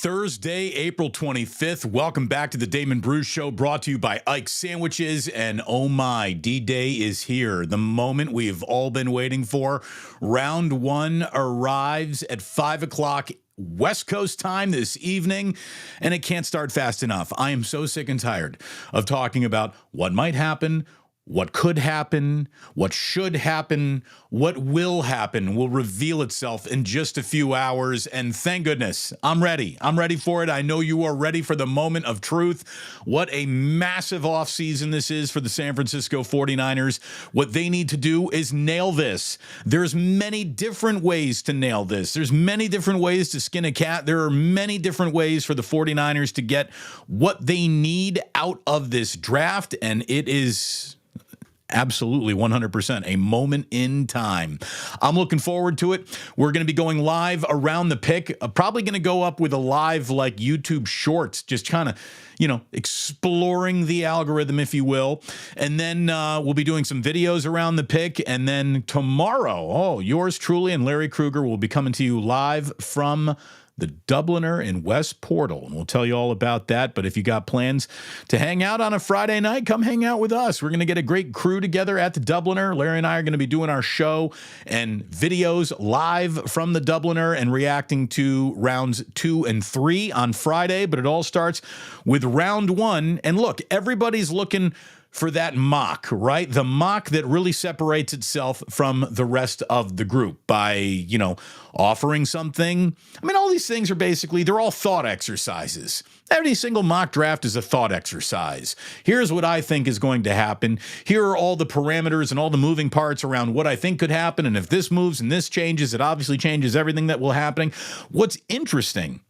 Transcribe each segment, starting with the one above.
Thursday, April 25th. Welcome back to the Damon Brew Show, brought to you by Ike Sandwiches. And oh my, D-Day is here. The moment we've all been waiting for. Round one arrives at 5 o'clock West Coast time this evening, and it can't start fast enough. I am so sick and tired of talking about what might happen, what could happen, what should happen, what will happen will reveal itself in just a few hours. And thank goodness, I'm ready. I'm ready for it. I know you are ready for the moment of truth. What a massive offseason this is for the San Francisco 49ers. What they need to do is nail this. There's many different ways to nail this. There's many different ways to skin a cat. There are many different ways for the 49ers to get what they need out of this draft. And it is absolutely 100% a moment in time. I'm looking forward to it. We're going to be going live around the pick. Probably going to go up with a live like YouTube shorts, just kind of, exploring the algorithm, if you will. And then we'll be doing some videos around the pick. And then tomorrow, yours truly and Larry Krueger will be coming to you live from the Dubliner in West Portal, and we'll tell you all about that. But if you got plans to hang out on a Friday night, come hang out with us. We're going to get a great crew together at the Dubliner. Larry and I are going to be doing our show and videos live from the Dubliner and reacting to rounds 2 and 3 on Friday. But it all starts with round 1. And look, everybody's looking for that mock, right? The mock that really separates itself from the rest of the group by, offering something. I mean, all these things are basically, they're all thought exercises. Every single mock draft is a thought exercise. Here's what I think is going to happen. Here are all the parameters and all the moving parts around what I think could happen. And if this moves and this changes, it obviously changes everything that will happen. What's interesting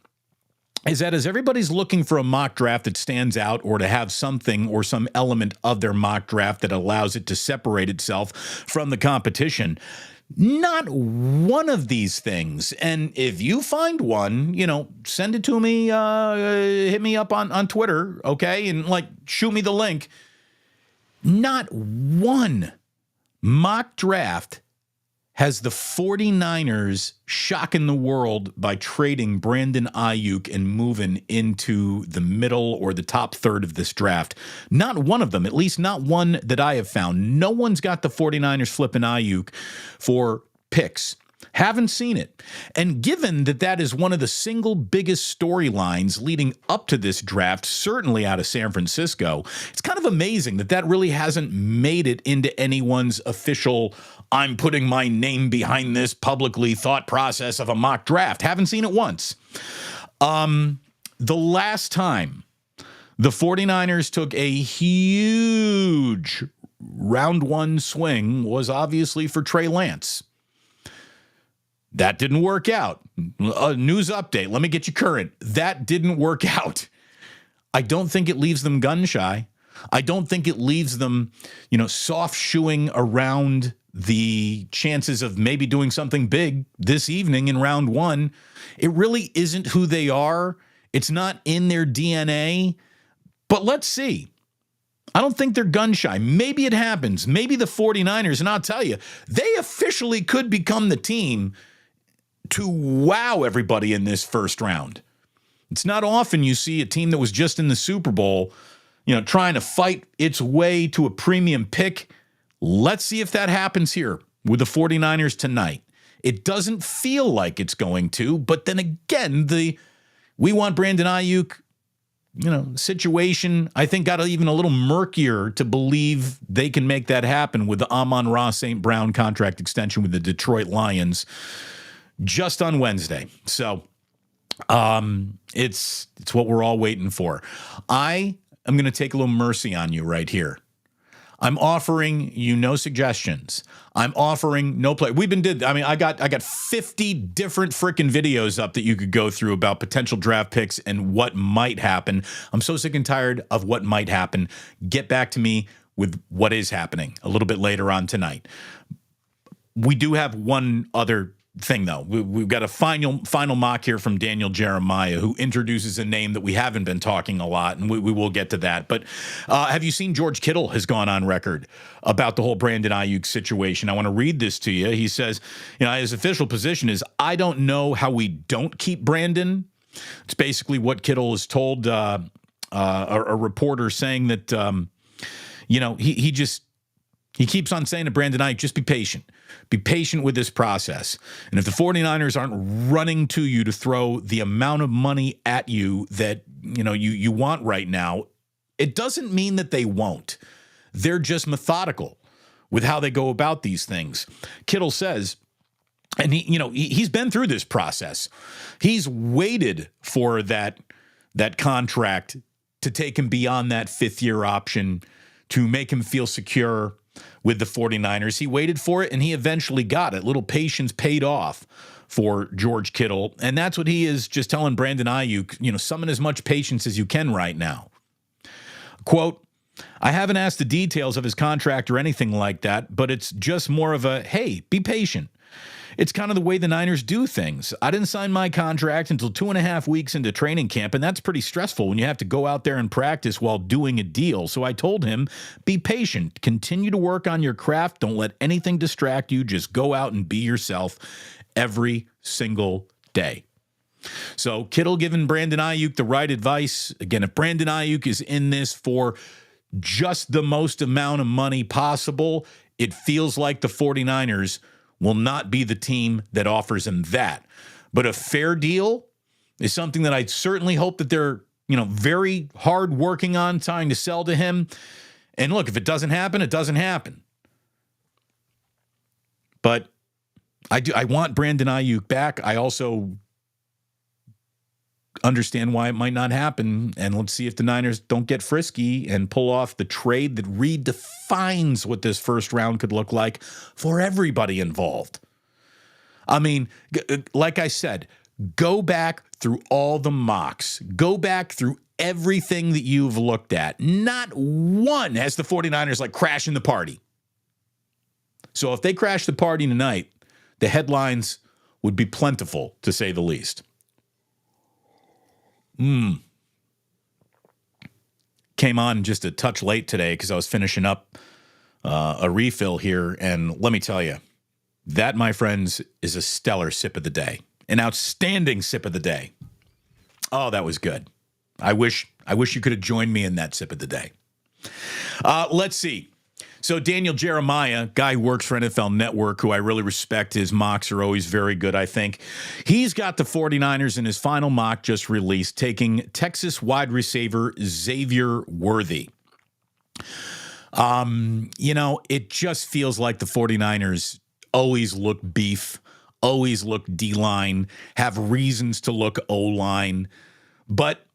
is that as everybody's looking for a mock draft that stands out or to have something or some element of their mock draft that allows it to separate itself from the competition, not one of these things, and if you find one, send it to me, hit me up on Twitter, okay, and shoot me the link. Not one mock draft has the 49ers shocking the world by trading Brandon Aiyuk and moving into the middle or the top third of this draft. Not one of them, at least not one that I have found. No one's got the 49ers flipping Aiyuk for picks. Haven't seen it. And given that that is one of the single biggest storylines leading up to this draft, certainly out of San Francisco, it's kind of amazing that that really hasn't made it into anyone's official, I'm putting my name behind this publicly thought process of a mock draft. Haven't seen it once. The last time the 49ers took a huge round 1 swing was obviously for Trey Lance. That didn't work out. News update. Let me get you current. That didn't work out. I don't think it leaves them gun shy. I don't think it leaves them, soft shoeing around the chances of maybe doing something big this evening in round 1. It really isn't who they are. It's not in their DNA. But let's see. I don't think they're gun shy. Maybe it happens. Maybe the 49ers, and I'll tell you, they officially could become the team to wow everybody in this first round. It's not often you see a team that was just in the Super Bowl, trying to fight its way to a premium pick. Let's see if that happens here with the 49ers tonight. It doesn't feel like it's going to, but then again, we want Brandon Aiyuk, situation, I think got even a little murkier to believe they can make that happen with the Amon-Ra St. Brown contract extension with the Detroit Lions just on Wednesday. So it's what we're all waiting for. I am going to take a little mercy on you right here. I'm offering you no suggestions. I'm offering no play. I got 50 different freaking videos up that you could go through about potential draft picks and what might happen. I'm so sick and tired of what might happen. Get back to me with what is happening a little bit later on tonight. We do have one other thing, though. We've got a final mock here from Daniel Jeremiah, who introduces a name that we haven't been talking a lot, and we will get to that. But have you seen George Kittle has gone on record about the whole Brandon Aiyuk situation? I want to read this to you. He says, his official position is, I don't know how we don't keep Brandon. It's basically what Kittle has told a reporter, saying that, he keeps on saying to Brandon Aiyuk, just be patient. Be patient with this process. And if the 49ers aren't running to you to throw the amount of money at you that, you want right now, it doesn't mean that they won't. They're just methodical with how they go about these things. Kittle says, and he's been through this process. He's waited for that contract to take him beyond that fifth-year option, to make him feel secure with the 49ers. He waited for it, and he eventually got it. Little patience paid off for George Kittle, and that's what he is just telling Brandon Aiyuk, summon as much patience as you can right now. Quote, I haven't asked the details of his contract or anything like that, but it's just more of a, hey, be patient. It's kind of the way the Niners do things. I didn't sign my contract until 2.5 weeks into training camp, and that's pretty stressful when you have to go out there and practice while doing a deal. So I told him, be patient. Continue to work on your craft. Don't let anything distract you. Just go out and be yourself every single day. So Kittle giving Brandon Aiyuk the right advice. Again, if Brandon Aiyuk is in this for just the most amount of money possible, it feels like the 49ers will not be the team that offers him that. But a fair deal is something that I certainly hope that they're, very hard working on, trying to sell to him. And look, if it doesn't happen, it doesn't happen. But I want Brandon Aiyuk back. I also understand why it might not happen, and let's see if the Niners don't get frisky and pull off the trade that redefines what this first round could look like for everybody involved. I mean, like I said, go back through all the mocks. Go back through everything that you've looked at. Not one has the 49ers crashing the party. So if they crash the party tonight, the headlines would be plentiful, to say the least. Came on just a touch late today because I was finishing up a refill here. And let me tell you, that, my friends, is a stellar sip of the day. An outstanding sip of the day. Oh, that was good. I wish you could have joined me in that sip of the day. Let's see. So Daniel Jeremiah, guy who works for NFL Network, who I really respect. His mocks are always very good, I think. He's got the 49ers in his final mock just released, taking Texas wide receiver Xavier Worthy. It just feels like the 49ers always look beef, always look D-line, have reasons to look O-line. But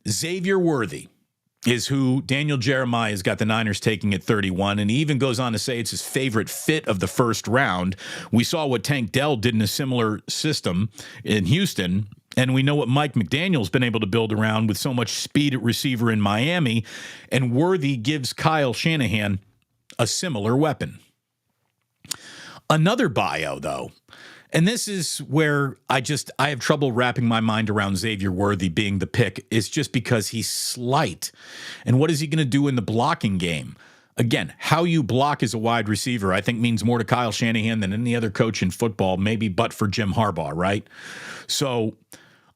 Xavier Worthy is who Daniel Jeremiah has got the Niners taking at 31, and he even goes on to say it's his favorite fit of the first round. We saw what Tank Dell did in a similar system in Houston, and we know what Mike McDaniel's been able to build around with so much speed at receiver in Miami, and Worthy gives Kyle Shanahan a similar weapon. Another bio, though, and this is where I have trouble wrapping my mind around Xavier Worthy being the pick, is just because he's slight. And what is he going to do in the blocking game? Again, how you block as a wide receiver, I think, means more to Kyle Shanahan than any other coach in football, maybe but for Jim Harbaugh, right? So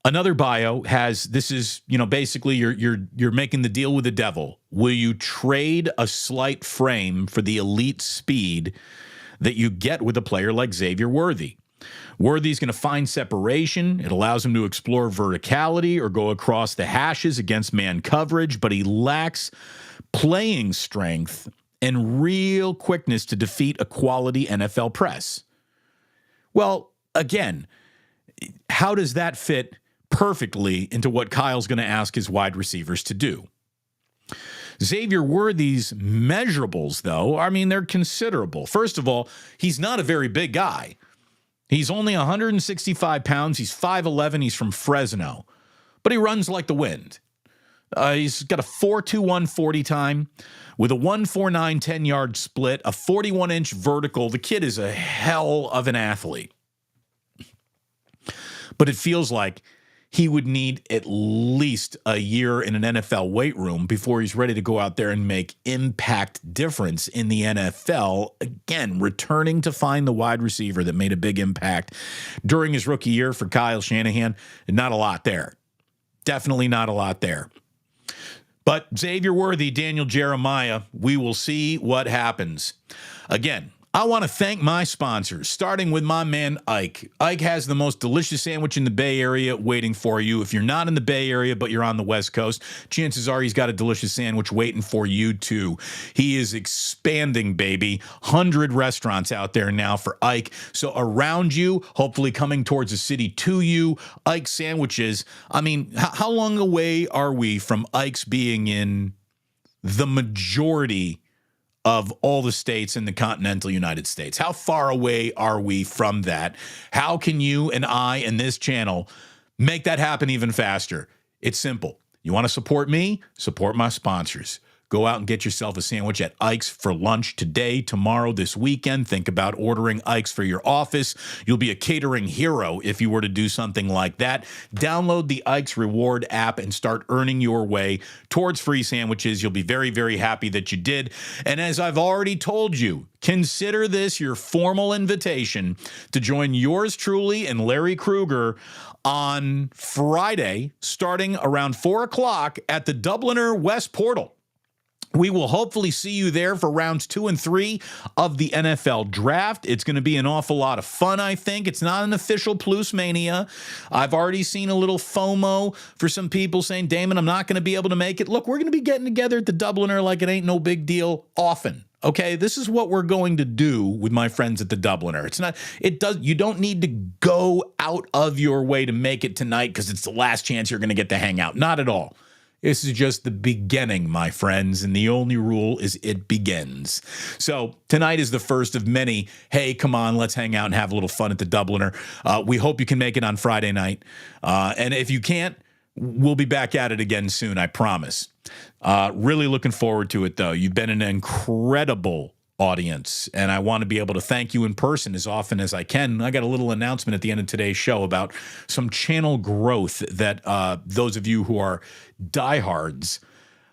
another bio has, this is, basically you're making the deal with the devil. Will you trade a slight frame for the elite speed that you get with a player like Xavier Worthy? Worthy's going to find separation. It allows him to explore verticality or go across the hashes against man coverage, but he lacks playing strength and real quickness to defeat a quality NFL press. Well, again, how does that fit perfectly into what Kyle's going to ask his wide receivers to do? Xavier Worthy's measurables, though, they're considerable. First of all, he's not a very big guy. He's only 165 pounds. He's 5'11". He's from Fresno, but he runs like the wind. He's got a 4.21 40 time with a 1.49 10-yard split, a 41-inch vertical. The kid is a hell of an athlete. But it feels like he would need at least a year in an NFL weight room before he's ready to go out there and make impact difference in the NFL. Again, returning to find the wide receiver that made a big impact during his rookie year for Kyle Shanahan, not a lot there. Definitely not a lot there. But Xavier Worthy, Daniel Jeremiah, we will see what happens. Again, I want to thank my sponsors, starting with my man Aiyuk. Aiyuk has the most delicious sandwich in the Bay Area waiting for you. If you're not in the Bay Area, but you're on the West Coast, chances are he's got a delicious sandwich waiting for you too. He is expanding, baby. 100 restaurants out there now for Aiyuk. So around you, hopefully coming towards the city to you, Aiyuk sandwiches. I mean, how long away are we from Aiyuk's being in the majority of all the states in the continental United States? How far away are we from that? How can you and I and this channel make that happen even faster? It's simple. You want to support me? Support my sponsors. Go out and get yourself a sandwich at Aiyuk's for lunch today, tomorrow, this weekend. Think about ordering Aiyuk's for your office. You'll be a catering hero if you were to do something like that. Download the Aiyuk's Reward app and start earning your way towards free sandwiches. You'll be very, very happy that you did. And as I've already told you, consider this your formal invitation to join yours truly and Larry Krueger on Friday, starting around 4 o'clock at the Dubliner West Portal. We will hopefully see you there for rounds 2 and 3 of the NFL draft. It's going to be an awful lot of fun, I think. It's not an official Plus Mania. I've already seen a little FOMO for some people saying, Damon, I'm not going to be able to make it. Look, we're going to be getting together at the Dubliner like it ain't no big deal often. Okay, this is what we're going to do with my friends at the Dubliner. You don't need to go out of your way to make it tonight because it's the last chance you're going to get to hang out. Not at all. This is just the beginning, my friends, and the only rule is it begins. So tonight is the first of many, hey, come on, let's hang out and have a little fun at the Dubliner. We hope you can make it on Friday night. And if you can't, we'll be back at it again soon, I promise. Really looking forward to it, though. You've been an incredible audience, and I want to be able to thank you in person as often as I can. I got a little announcement at the end of today's show about some channel growth that those of you who are diehards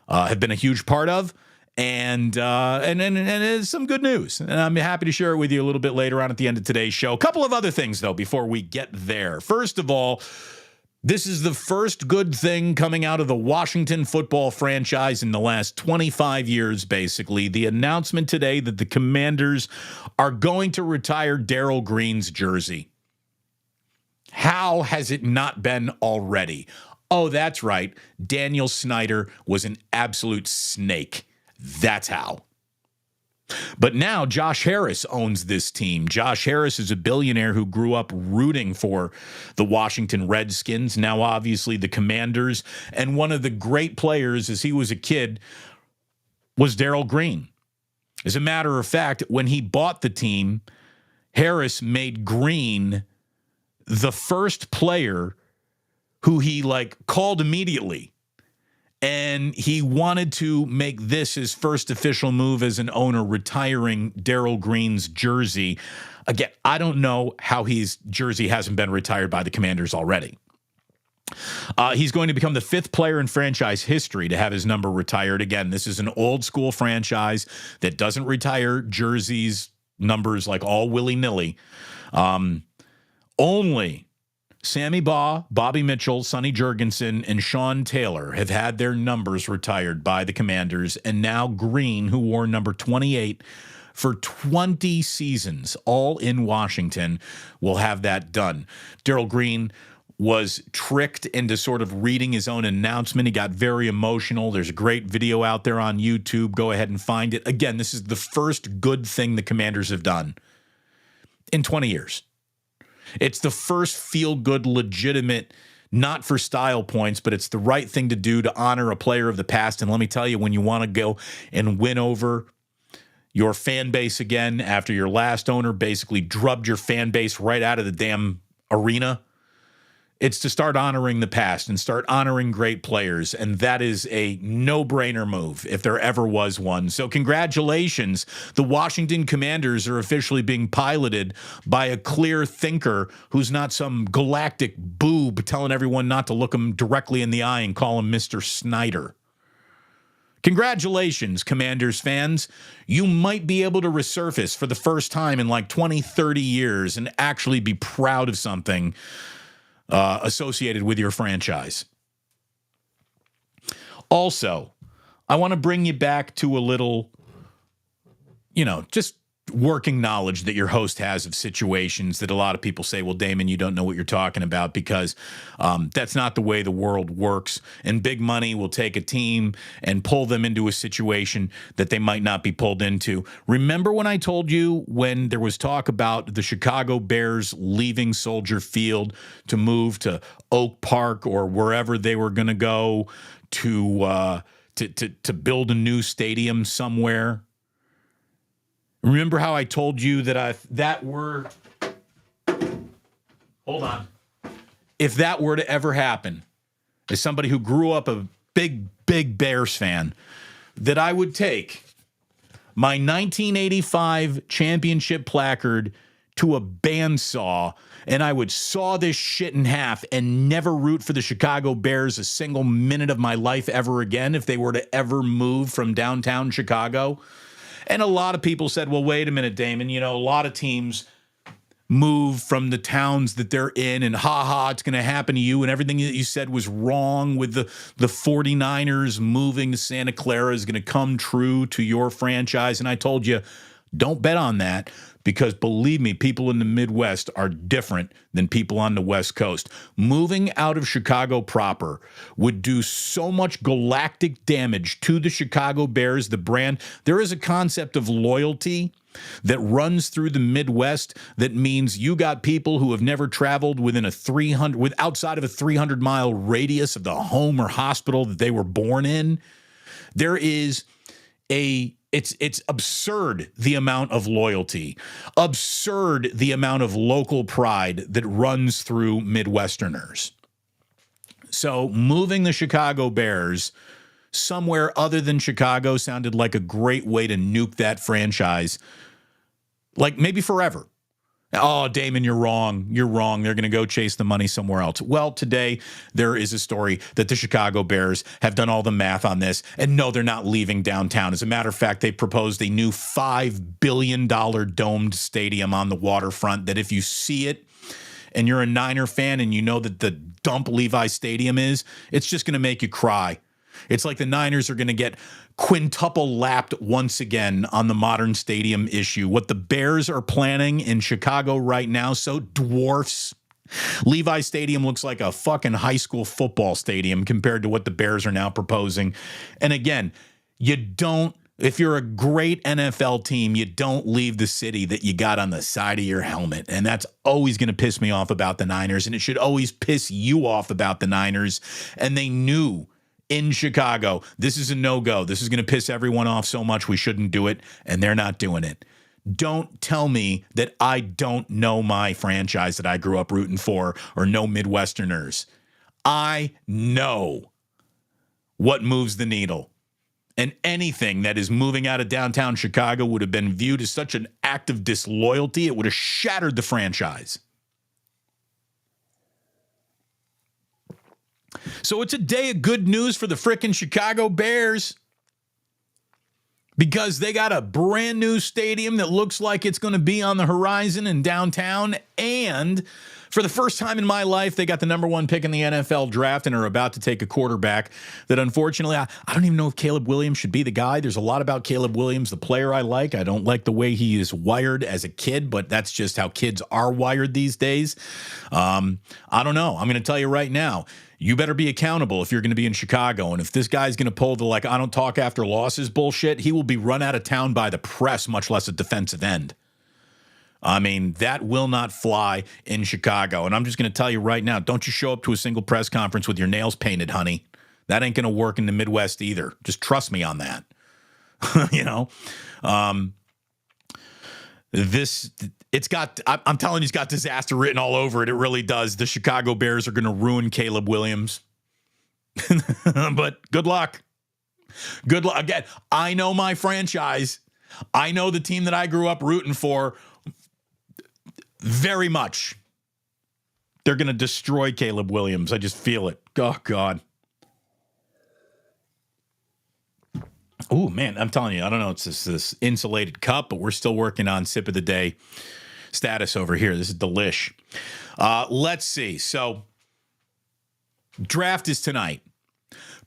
have been a huge part of, and it's some good news, and I'm happy to share it with you a little bit later on at the end of today's show. A couple of other things, though, before we get there. First of all, this is the first good thing coming out of the Washington football franchise in the last 25 years, basically. The announcement today that the Commanders are going to retire Darrell Green's jersey. How has it not been already? Oh, that's right. Daniel Snyder was an absolute snake. That's how. But now Josh Harris owns this team. Josh Harris is a billionaire who grew up rooting for the Washington Redskins, now obviously the Commanders. And one of the great players as he was a kid was Darrell Green. As a matter of fact, when he bought the team, Harris made Green the first player who he called immediately. And he wanted to make this his first official move as an owner, retiring Darrell Green's jersey. Again, I don't know how his jersey hasn't been retired by the Commanders already. He's going to become the 5th player in franchise history to have his number retired. Again, this is an old school franchise that doesn't retire jerseys, numbers all willy-nilly. Only Sammy Baugh, Bobby Mitchell, Sonny Jurgensen, and Sean Taylor have had their numbers retired by the Commanders, and now Green, who wore number 28 for 20 seasons, all in Washington, will have that done. Darrell Green was tricked into sort of reading his own announcement. He got very emotional. There's a great video out there on YouTube. Go ahead and find it. Again, this is the first good thing the Commanders have done in 20 years. It's the first feel-good, legitimate, not for style points, but it's the right thing to do to honor a player of the past. And let me tell you, when you want to go and win over your fan base again after your last owner basically drubbed your fan base right out of the damn arena, it's to start honoring the past and start honoring great players. And that is a no-brainer move if there ever was one. So congratulations. The Washington Commanders are officially being piloted by a clear thinker who's not some galactic boob telling everyone not to look him directly in the eye and call him Mr. Snyder. Congratulations, Commanders fans. You might be able to resurface for the first time in 20, 30 years and actually be proud of something associated with your franchise. Also, I want to bring you back to a little, just working knowledge that your host has of situations that a lot of people say, well, Damon, you don't know what you're talking about because that's not the way the world works. And big money will take a team and pull them into a situation that they might not be pulled into. Remember when I told you when there was talk about the Chicago Bears leaving Soldier Field to move to Oak Park or wherever they were going to go to build a new stadium somewhere? Remember how I told you that if that were to ever happen, as somebody who grew up a big Bears fan, that I would take my 1985 championship placard to a bandsaw and I would saw this shit in half and never root for the Chicago Bears a single minute of my life ever again if they were to ever move from downtown Chicago. And a lot of people said, well, wait a minute, Damon, a lot of teams move from the towns that they're in and it's going to happen to you. And everything that you said was wrong with the 49ers moving to Santa Clara is going to come true to your franchise. And I told you, don't bet on that because believe me, people in the Midwest are different than people on the West Coast. Moving out of Chicago proper would do so much galactic damage to the Chicago Bears, the brand. There is a concept of loyalty that runs through the Midwest that means you got people who have never traveled within outside of a 300-mile radius of the home or hospital that they were born in. There is it's absurd the amount of loyalty, absurd the amount of local pride that runs through Midwesterners. So moving the Chicago Bears somewhere other than Chicago sounded like a great way to nuke that franchise, like maybe forever. Oh, Damon, you're wrong. You're wrong. They're going to go chase the money somewhere else. Well, today there is a story that the Chicago Bears have done all the math on this, and no, they're not leaving downtown. As a matter of fact, they proposed a new $5 billion domed stadium on the waterfront that if you see it and you're a Niner fan and you know that the dump Levi Stadium is, it's just going to make you cry. It's like the Niners are going to get quintuple lapped once again on the modern stadium issue. What the Bears are planning in Chicago right now so dwarfs. Levi Stadium looks like a fucking high school football stadium compared to what the Bears are now proposing. And again, if you're a great NFL team, you don't leave the city that you got on the side of your helmet. And that's always going to piss me off about the Niners. And it should always piss you off about the Niners. And they knew in Chicago, this is a no-go. This is going to piss everyone off so much we shouldn't do it, and they're not doing it. Don't tell me that I don't know my franchise that I grew up rooting for or know Midwesterners. I know what moves the needle. And anything that is moving out of downtown Chicago would have been viewed as such an act of disloyalty, it would have shattered the franchise. So it's a day of good news for the frickin' Chicago Bears because they got a brand new stadium that looks like it's going to be on the horizon in downtown. And for the first time in my life, they got the number one pick in the NFL draft and are about to take a quarterback that unfortunately, I don't even know if Caleb Williams should be the guy. There's a lot about Caleb Williams, the player I like. I don't like the way he is wired as a kid, but that's just how kids are wired these days. I don't know. I'm going to tell you right now. You better be accountable if you're going to be in Chicago. And if this guy's going to pull the I don't talk after losses bullshit, he will be run out of town by the press, much less a defensive end. I mean, that will not fly in Chicago. And I'm just going to tell you right now, don't you show up to a single press conference with your nails painted, honey. That ain't going to work in the Midwest either. Just trust me on that. I'm telling you, it's got disaster written all over it. It really does. The Chicago Bears are going to ruin Caleb Williams. But good luck. Good luck. Again, I know my franchise. I know the team that I grew up rooting for very much. They're going to destroy Caleb Williams. I just feel it. Oh, God. Oh, man, I'm telling you, I don't know. It's this insulated cup, but we're still working on sip of the day status over here. This is delish. Let's see. So draft is tonight.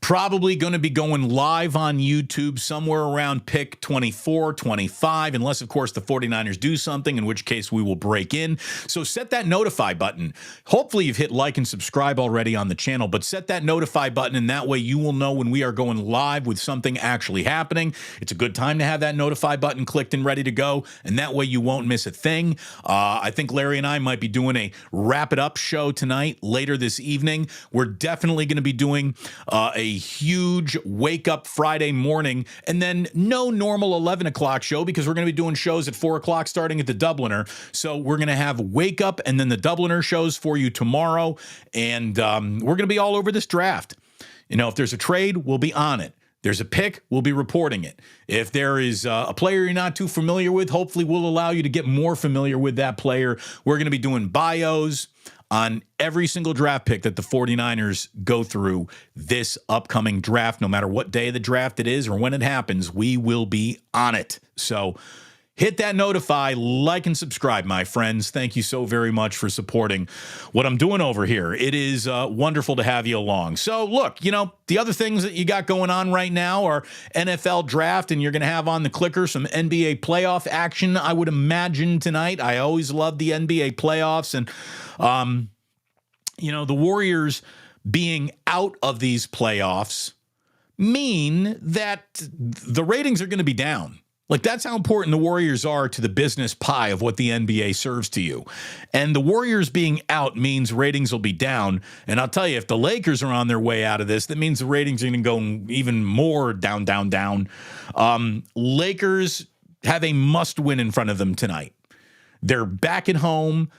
Probably going to be going live on YouTube somewhere around pick 24, 25, unless, of course, the 49ers do something, in which case we will break in. So set that notify button. Hopefully you've hit like and subscribe already on the channel, but set that notify button, and that way you will know when we are going live with something actually happening. It's a good time to have that notify button clicked and ready to go, and that way you won't miss a thing. I think Larry and I might be doing a wrap it up show tonight, later this evening. We're definitely going to be doing a huge wake up Friday morning, and then no normal 11 o'clock show, because we're going to be doing shows at 4 o'clock starting at the Dubliner. So we're going to have wake up and then the Dubliner shows for you tomorrow. And we're going to be all over this draft. You know, if there's a trade, we'll be on it. There's a pick, we'll be reporting it. If there is a player you're not too familiar with, hopefully we'll allow you to get more familiar with that player. We're going to be doing bios on every single draft pick that the 49ers go through this upcoming draft. No matter what day of the draft it is or when it happens, we will be on it. So hit that notify, like, and subscribe, my friends. Thank you so very much for supporting what I'm doing over here. It is wonderful to have you along. So, look, you know, the other things that you got going on right now are NFL draft, and you're going to have on the clicker some NBA playoff action, I would imagine, tonight. I always love the NBA playoffs, and, you know, the Warriors being out of these playoffs mean that the ratings are going to be down. Like, that's how important the Warriors are to the business pie of what the NBA serves to you. And the Warriors being out means ratings will be down. And I'll tell you, if the Lakers are on their way out of this, that means the ratings are going to go even more down, down, down. Lakers have a must win in front of them tonight. They're back at home.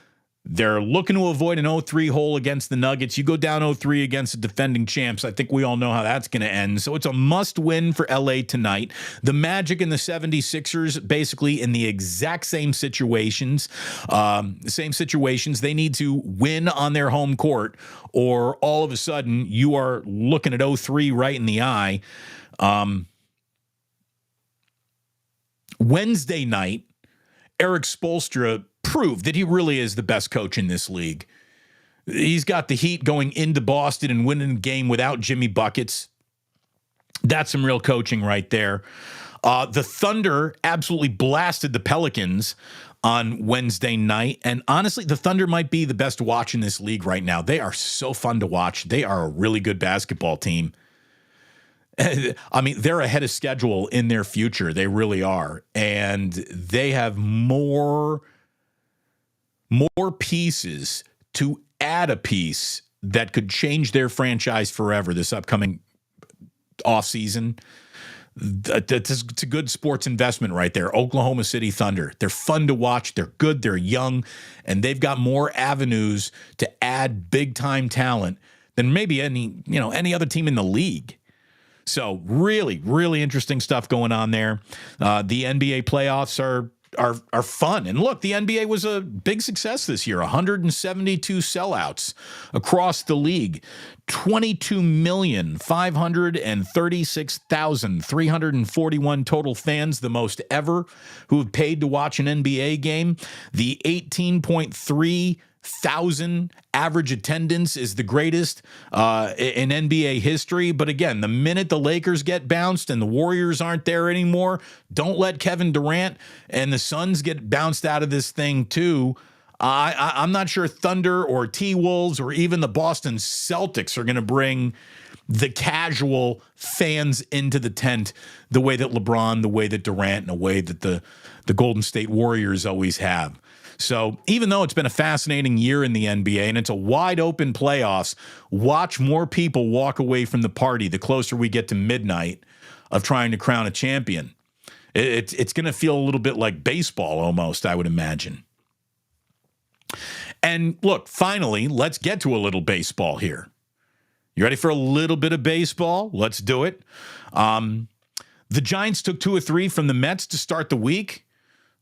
They're looking to avoid an 0-3 hole against the Nuggets. You go down 0-3 against the defending champs. I think we all know how that's going to end. So it's a must-win for LA tonight. The Magic and the 76ers basically in the exact same situations. They need to win on their home court, or all of a sudden you are looking at 0-3 right in the eye. Wednesday night, Eric Spoelstra proved that he really is the best coach in this league. He's got the Heat going into Boston and winning a game without Jimmy Buckets. That's some real coaching right there. The Thunder absolutely blasted the Pelicans on Wednesday night. And honestly, the Thunder might be the best watch in this league right now. They are so fun to watch. They are a really good basketball team. I mean, they're ahead of schedule in their future. They really are. And they have more pieces to add a piece that could change their franchise forever this upcoming offseason. It's a good sports investment right there. Oklahoma City Thunder. They're fun to watch. They're good. They're young. And they've got more avenues to add big-time talent than maybe any other team in the league. So really, really interesting stuff going on there. The NBA playoffs are fun. And look, the NBA was a big success this year. 172 sellouts across the league. 22,536,341 total fans, the most ever, who have paid to watch an NBA game. The 18.3 thousand average attendance is the greatest in NBA history. But again, the minute the Lakers get bounced and the Warriors aren't there anymore, don't let Kevin Durant and the Suns get bounced out of this thing too. I'm not sure Thunder or T-Wolves or even the Boston Celtics are going to bring the casual fans into the tent the way that LeBron, the way that Durant, and the way that the Golden State Warriors always have. So even though it's been a fascinating year in the NBA and it's a wide open playoffs, watch more people walk away from the party the closer we get to midnight of trying to crown a champion. It's going to feel a little bit like baseball almost, I would imagine. And look, finally, let's get to a little baseball here. You ready for a little bit of baseball? Let's do it. The Giants took 2 or 3 from the Mets to start the week.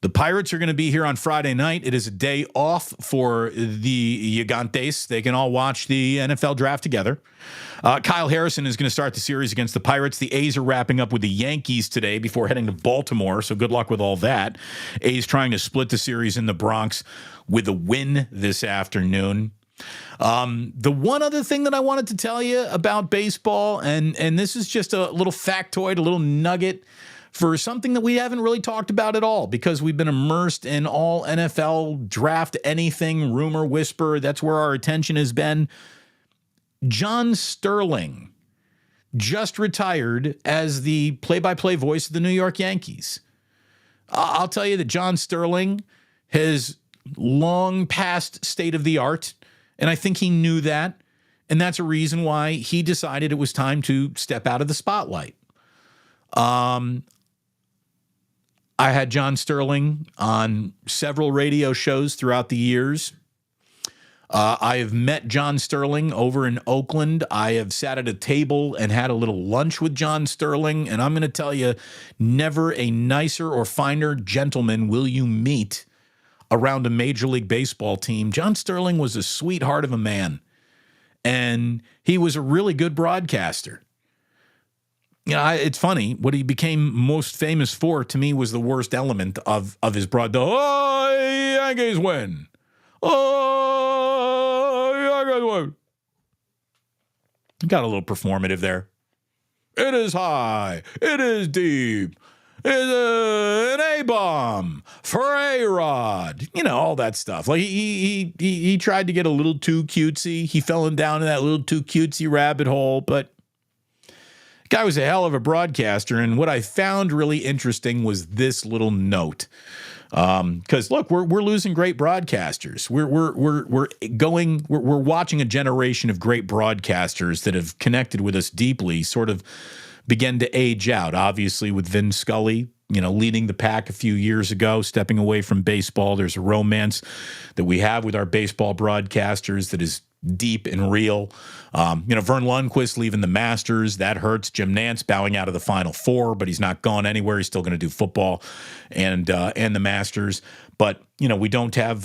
The Pirates are going to be here on Friday night. It is a day off for the Gigantes. They can all watch the NFL draft together. Kyle Harrison is going to start the series against the Pirates. The A's are wrapping up with the Yankees today before heading to Baltimore, so good luck with all that. A's trying to split the series in the Bronx with a win this afternoon. The one other thing that I wanted to tell you about baseball, and this is just a little factoid, a little nugget for something that we haven't really talked about at all because we've been immersed in all NFL draft anything, rumor, whisper. That's where our attention has been. John Sterling just retired as the play-by-play voice of the New York Yankees. I'll tell you that John Sterling has long past state of the art, and I think he knew that, and that's a reason why he decided it was time to step out of the spotlight. I had John Sterling on several radio shows throughout the years. I have met John Sterling over in Oakland. I have sat at a table and had a little lunch with John Sterling, and I'm going to tell you, never a nicer or finer gentleman will you meet around a Major League Baseball team. John Sterling was a sweetheart of a man, and he was a really good broadcaster. You know, it's funny. What he became most famous for, to me, was the worst element of his oh, Yankees win. Oh, Yankees win. Got a little performative there. It is high. It is deep. It's an A-bomb for A-Rod. You know, all that stuff. Like he tried to get a little too cutesy. He fell down in that little too cutesy rabbit hole, but guy was a hell of a broadcaster, and what I found really interesting was this little note. Because look, we're losing great broadcasters. We're watching a generation of great broadcasters that have connected with us deeply, sort of begin to age out. Obviously, with Vin Scully, leading the pack a few years ago, stepping away from baseball. There's a romance that we have with our baseball broadcasters that is deep and real. Vern Lundquist leaving the Masters, that hurts. Jim Nantz bowing out of the Final Four, but he's not gone anywhere. He's still going to do football and the Masters. But we don't have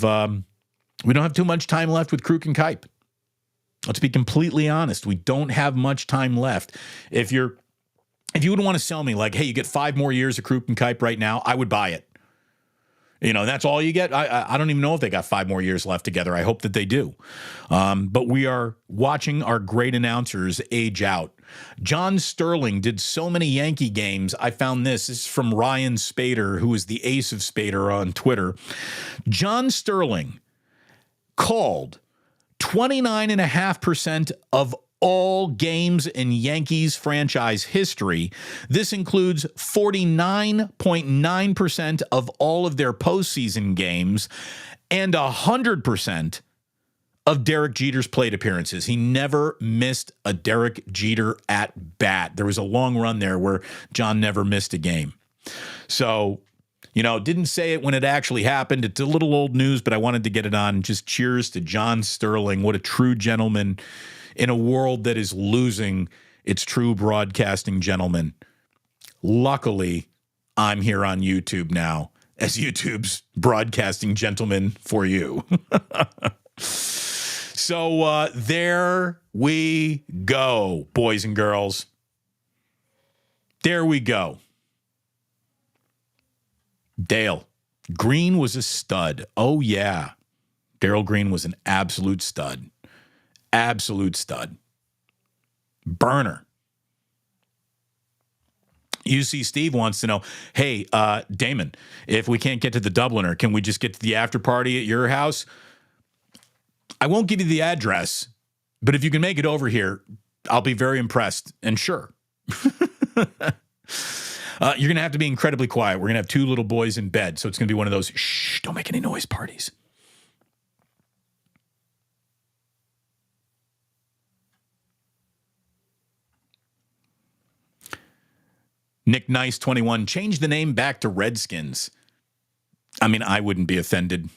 too much time left with Kruk and Kipe. Let's be completely honest. We don't have much time left. If you would want to sell me like, hey, you get 5 more years of Kruk and Kipe right now, I would buy it. That's all you get. I don't even know if they got 5 more years left together. I hope that they do. But we are watching our great announcers age out. John Sterling did so many Yankee games. I found this. This is from Ryan Spader, who is the ace of Spader on Twitter. John Sterling called 29.5% of all games in Yankees franchise history. This includes 49.9% of all of their postseason games and 100% of Derek Jeter's plate appearances. He never missed a Derek Jeter at bat. There was a long run there where John never missed a game. So, didn't say it when it actually happened. It's a little old news, but I wanted to get it on. Just cheers to John Sterling. What a true gentleman in a world that is losing its true broadcasting gentleman. Luckily, I'm here on YouTube now as YouTube's broadcasting gentleman for you. So there we go, boys and girls. There we go. Dale Green was a stud. Oh, yeah. Darrell Green was an absolute stud. Absolute stud. Burner. UC Steve wants to know, hey, Damon, if we can't get to the Dubliner, can we just get to the after party at your house? I won't give you the address, but if you can make it over here, I'll be very impressed and sure. You're going to have to be incredibly quiet. We're going to have 2 little boys in bed, so it's going to be one of those, shh, don't make any noise parties. Nick Nice 21, change the name back to Redskins. I mean, I wouldn't be offended.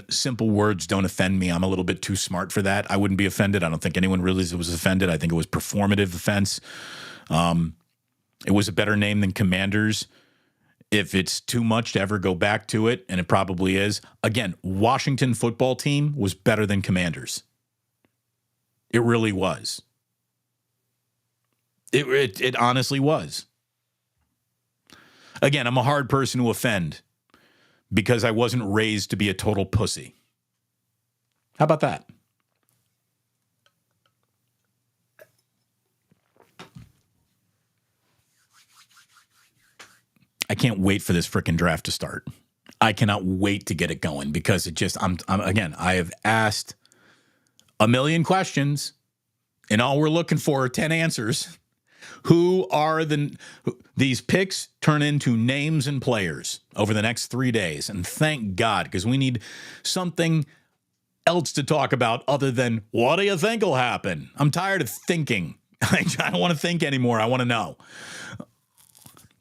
Simple words don't offend me. I'm a little bit too smart for that. I wouldn't be offended. I don't think anyone really was offended. I think it was performative offense. It was a better name than Commanders. If it's too much to ever go back to it, and it probably is. Again, Washington football team was better than Commanders. It really was. It honestly was. Again, I'm a hard person to offend because I wasn't raised to be a total pussy. How about that? I can't wait for this freaking draft to start. I cannot wait to get it going because it just, again, I have asked a million questions and all we're looking for are 10 answers. Who are these picks turn into names and players over the next 3 days? And thank God, because we need something else to talk about other than what do you think will happen? I'm tired of thinking. I don't want to think anymore. I want to know.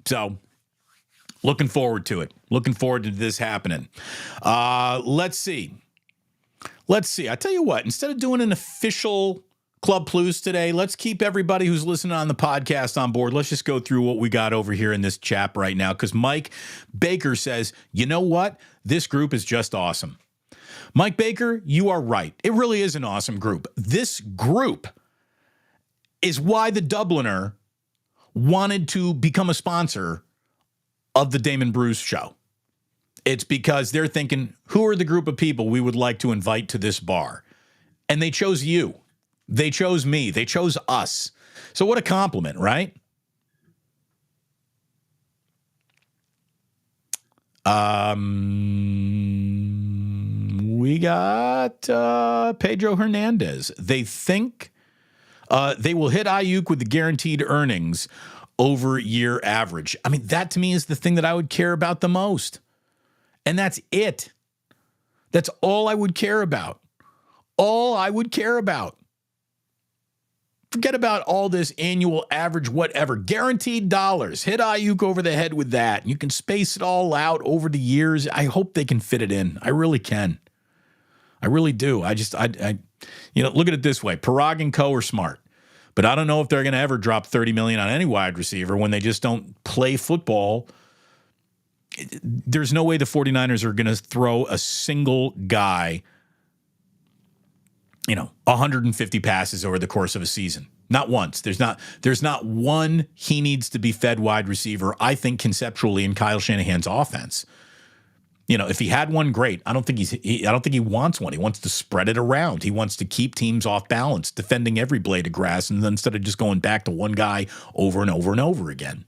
So looking forward to it. Looking forward to this happening. Let's see. I tell you what, instead of doing an official Club Plus today, let's keep everybody who's listening on the podcast on board. Let's just go through what we got over here in this chat right now, because Mike Baker says, you know what? This group is just awesome. Mike Baker, you are right. It really is an awesome group. This group is why the Dubliner wanted to become a sponsor of the Damon Bruce show. It's because they're thinking, who are the group of people we would like to invite to this bar? And they chose you. They chose me. They chose us. So what a compliment, right? We got Pedro Hernandez. They think they will hit Aiyuk with the guaranteed earnings over year average. I mean, that to me is the thing that I would care about the most. And that's it. That's all I would care about. All I would care about. Forget about all this annual average, whatever. Guaranteed dollars. Hit Aiyuk over the head with that. You can space it all out over the years. I hope they can fit it in. I really can. I really do. I look at it this way. Parag and Co. are smart. But I don't know if they're going to ever drop $30 million on any wide receiver when they just don't play football. There's no way the 49ers are going to throw a single guy 150 passes over the course of a season. Not once. There's not one he needs to be fed wide receiver, I think, conceptually in Kyle Shanahan's offense. If he had one, great. I don't think he wants one. He wants to spread it around. He wants to keep teams off balance, defending every blade of grass, and then instead of just going back to one guy over and over and over again.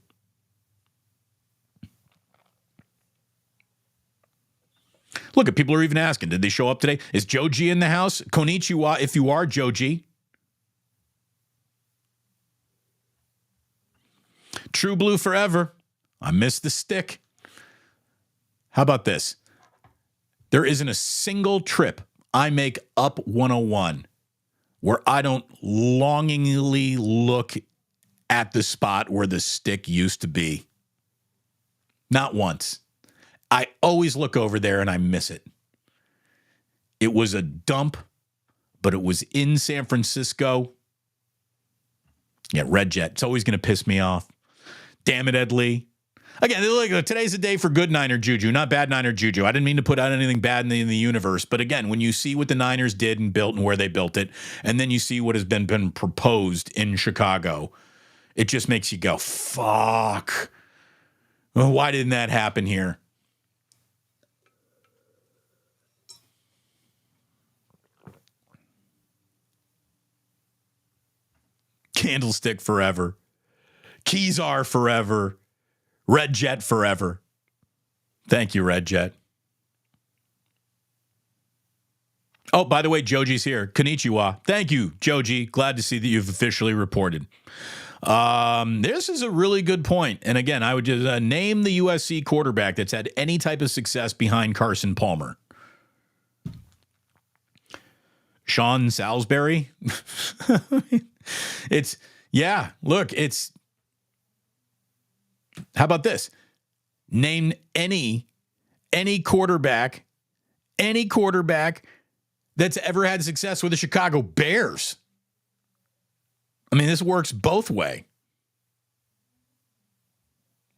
Look, people are even asking, did they show up today? Is Joji in the house? Konnichiwa, if you are, Joji. True Blue forever. I miss the stick. How about this? There isn't a single trip I make up 101 where I don't longingly look at the spot where the stick used to be. Not once. I always look over there and I miss it. It was a dump, but it was in San Francisco. Yeah, Red Jet. It's always going to piss me off. Damn it, Ed Lee. Again, look, today's a day for good Niner juju, not bad Niner juju. I didn't mean to put out anything bad in the universe. But again, when you see what the Niners did and built and where they built it, and then you see what has been proposed in Chicago, it just makes you go, fuck. Well, why didn't that happen here? Candlestick forever. Keys are forever. Red Jet forever. Thank you, Red Jet. Oh, by the way, Joji's here. Konnichiwa. Thank you, Joji. Glad to see that you've officially reported. This is a really good point. And again, I would just name the USC quarterback that's had any type of success behind Carson Palmer. Sean Salisbury. How about this? Name any quarterback that's ever had success with the Chicago Bears. I mean, this works both ways.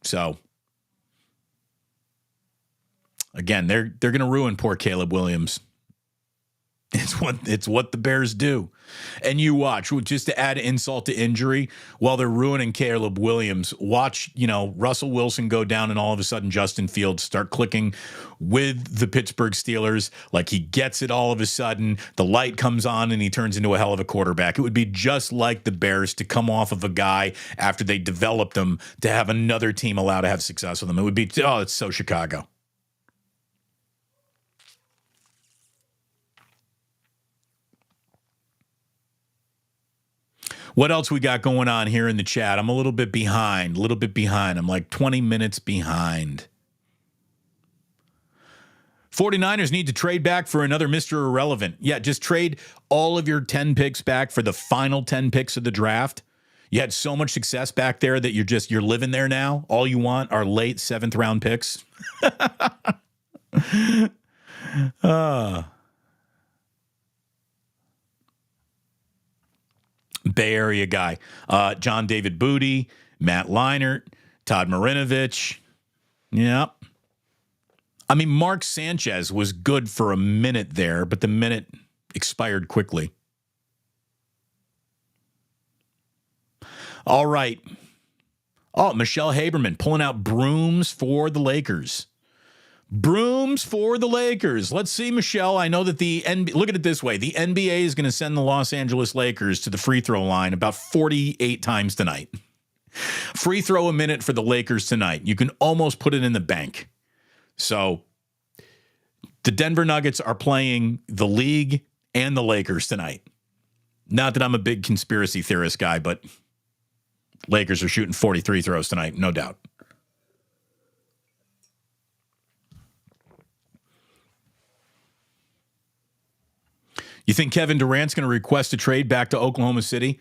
So, again, they're going to ruin poor Caleb Williams. It's what the Bears do. And you watch, just to add insult to injury, while they're ruining Caleb Williams, watch, Russell Wilson go down and all of a sudden Justin Fields start clicking with the Pittsburgh Steelers. Like he gets it all of a sudden, the light comes on and he turns into a hell of a quarterback. It would be just like the Bears to come off of a guy after they developed them to have another team allowed to have success with them. It would be, it's so Chicago. What else we got going on here in the chat? I'm a little bit behind. I'm like 20 minutes behind. 49ers need to trade back for another Mr. Irrelevant. Yeah, just trade all of your 10 picks back for the final 10 picks of the draft. You had so much success back there that you're living there now. All you want are late 7th round picks. Bay Area guy. John David Booty, Matt Leinart, Todd Marinovich. Yep. I mean, Mark Sanchez was good for a minute there, but the minute expired quickly. All right. Oh, Michelle Haberman pulling out brooms for the Lakers. Brooms for the Lakers. Let's see, Michelle. I know that look at it this way. The NBA is going to send the Los Angeles Lakers to the free throw line about 48 times tonight. Free throw a minute for the Lakers tonight. You can almost put it in the bank. So the Denver Nuggets are playing the league and the Lakers tonight. Not that I'm a big conspiracy theorist guy, but Lakers are shooting 43 throws tonight, no doubt. You think Kevin Durant's going to request a trade back to Oklahoma City?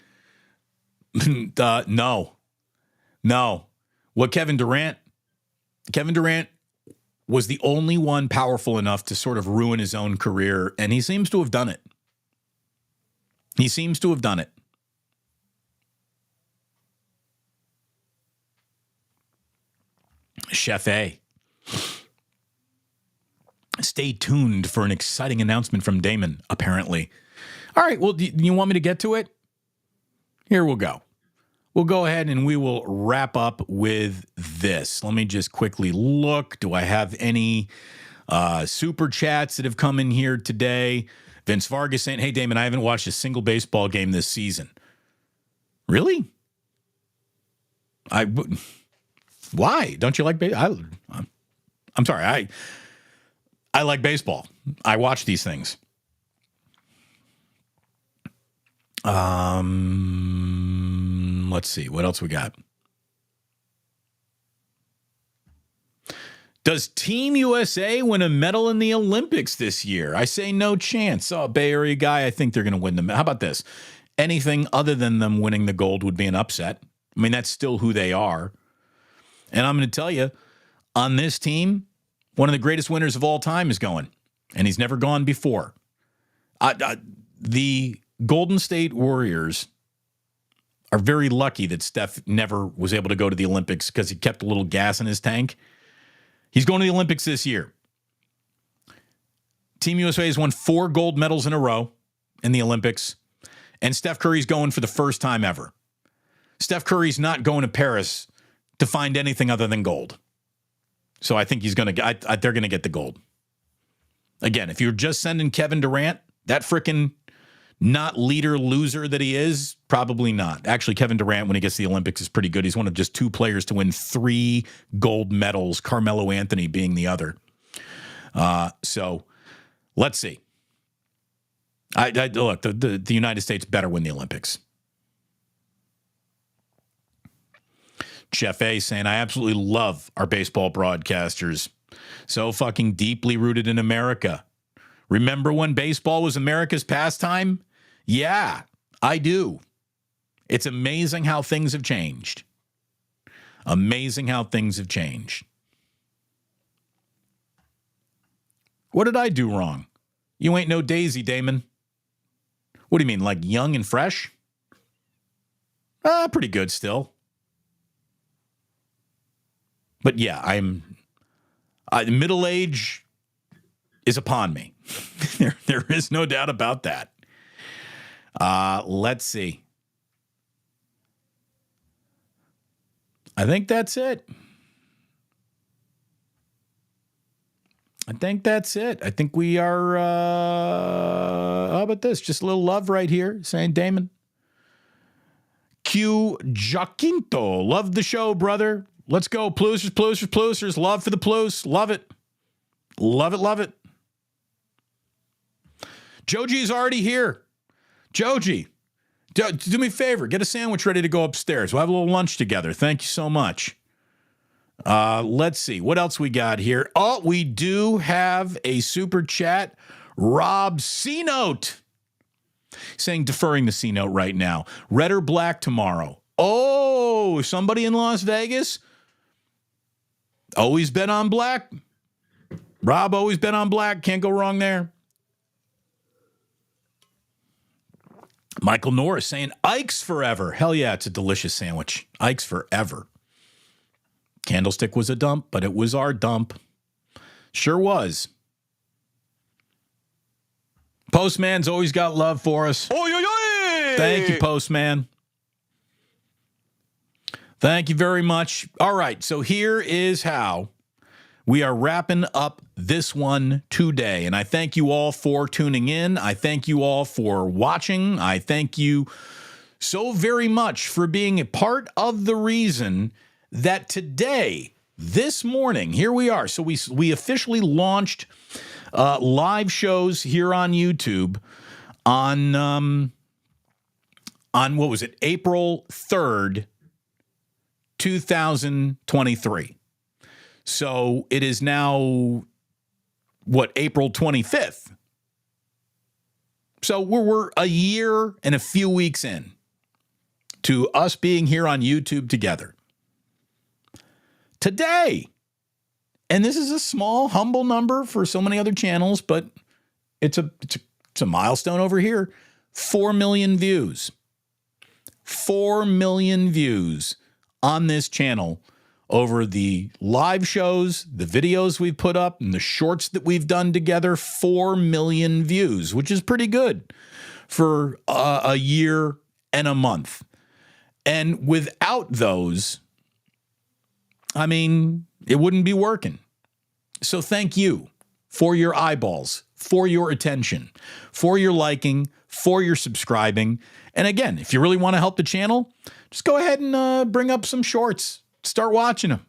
No. What Kevin Durant was the only one powerful enough to sort of ruin his own career, and he seems to have done it. Chef A. Stay tuned for an exciting announcement from Damon, apparently. All right, well, do you want me to get to it? Here we'll go. We'll go ahead and we will wrap up with this. Let me just quickly look. Do I have any super chats that have come in here today? Vince Vargas saying, hey, Damon, I haven't watched a single baseball game this season. Really? Why? Don't you like baseball? I'm sorry. I like baseball. I watch these things. Let's see. What else we got? Does Team USA win a medal in the Olympics this year? I say no chance. Oh, Bay Area guy, I think they're going to win the medal. How about this? Anything other than them winning the gold would be an upset. I mean, that's still who they are. And I'm going to tell you, on this team, one of the greatest winners of all time is going, and he's never gone before. The Golden State Warriors are very lucky that Steph never was able to go to the Olympics because he kept a little gas in his tank. He's going to the Olympics this year. Team USA has won 4 gold medals in a row in the Olympics, and Steph Curry's going for the first time ever. Steph Curry's not going to Paris to find anything other than gold. So I think he's going to they're going to get the gold. Again, if you're just sending Kevin Durant, that frickin' not leader loser that he is, probably not. Actually, Kevin Durant, when he gets to the Olympics, is pretty good. He's one of just 2 players to win 3 gold medals, Carmelo Anthony being the other. So let's see. Look, the United States better win the Olympics. Chef A saying, I absolutely love our baseball broadcasters. So fucking deeply rooted in America. Remember when baseball was America's pastime? Yeah, I do. It's amazing how things have changed. Amazing how things have changed. What did I do wrong? You ain't no daisy, Damon. What do you mean, like young and fresh? Pretty good still. But yeah, middle age is upon me. There is no doubt about that. Let's see. I think that's it. I think we are, how about this? Just a little love right here, saying Damon. Q Jacinto, love the show, brother. Let's go, Ploosers. Love for the Ploos. Love it. Love it. Joji's already here. Joji, do me a favor. Get a sandwich ready to go upstairs. We'll have a little lunch together. Thank you so much. Let's see. What else we got here? Oh, we do have a super chat. Rob C-Note saying deferring the C-Note right now. Red or black tomorrow? Oh, somebody in Las Vegas? Always bet on black. Rob always bet on black. Can't go wrong there. Michael Norris saying Ike's forever. Hell yeah, it's a delicious sandwich. Ike's forever. Candlestick was a dump, but it was our dump. Sure was. Postman's always got love for us. Oy, oy, oy! Thank you, Postman. Thank you very much. All right, so here is how we are wrapping up this one today. And I thank you all for tuning in. I thank you all for watching. I thank you so very much for being a part of the reason that today, this morning, here we are. So we officially launched live shows here on YouTube on what was it? April 3rd, 2023. So it is now, April 25th. So we're a year and a few weeks in to us being here on YouTube together. Today, and this is a small, humble number for so many other channels, but it's a milestone over here. 4 million views. 4 million views on this channel over the live shows, the videos we've put up, and the shorts that we've done together. 4 million views, which is pretty good for a year and a month. And without those, I mean, it wouldn't be working. So thank you for your eyeballs, for your attention, for your liking, for your subscribing. And again, if you really want to help the channel, just go ahead and bring up some shorts. Start watching them.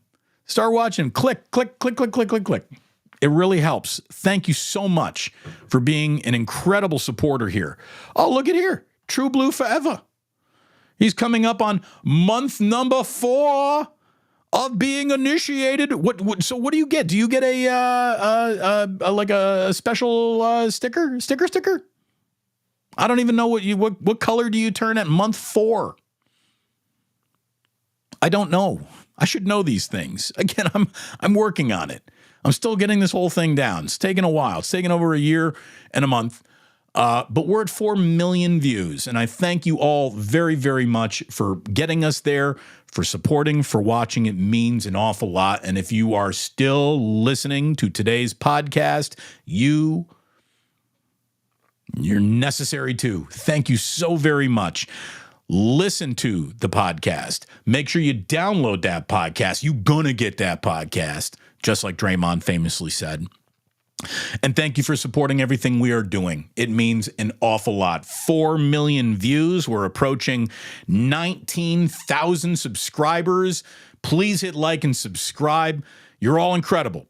Click, click, click, click, click, click, click. It really helps. Thank you so much for being an incredible supporter here. Oh, look at here. True Blue Forever. He's coming up on month number 4 of being initiated. So what do you get? Do you get a special sticker? I don't even know what color do you turn at month 4? I don't know. I should know these things. Again, I'm working on it. I'm still getting this whole thing down. It's taken a while. It's taken over a year and a month. But we're at 4 million views, and I thank you all very, very much for getting us there, for supporting, for watching. It means an awful lot. And if you are still listening to today's podcast, you're necessary too. Thank you so very much. Listen to the podcast. Make sure you download that podcast. You're gonna get that podcast, just like Draymond famously said. And thank you for supporting everything we are doing. It means an awful lot. 4 million views. We're approaching 19,000 subscribers. Please hit like and subscribe. You're all incredible.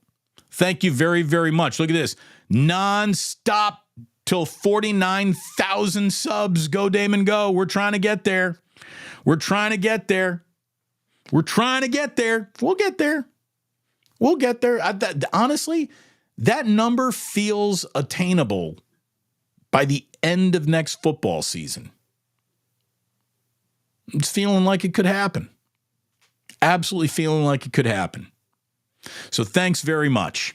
Thank you very, very much. Look at this. Non-stop till 49,000 subs. Go, Damon, go. We're trying to get there. We'll get there. Honestly, that number feels attainable by the end of next football season. It's feeling like it could happen. Absolutely feeling like it could happen. So thanks very much.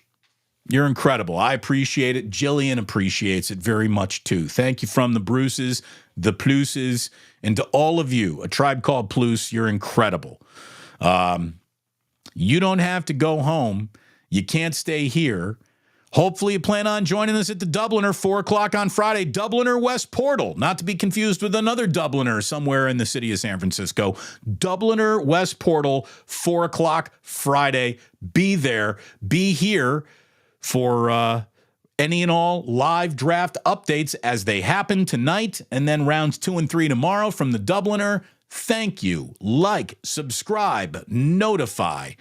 You're incredible. I appreciate it. Jillian appreciates it very much too. Thank you from the Bruces, the Plooses, and to all of you, A Tribe Called Ploos. You're incredible. You don't have to go home. You can't stay here. Hopefully you plan on joining us at the Dubliner, 4 o'clock on Friday. Dubliner West Portal, not to be confused with another Dubliner somewhere in the city of San Francisco. Dubliner West Portal, 4 o'clock Friday. Be there. Be here for any and all live draft updates as they happen tonight, and then rounds 2 and 3 tomorrow from the Dubliner. Thank you. Like, subscribe, notify.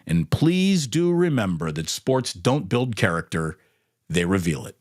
And please do remember that sports don't build character, they reveal it.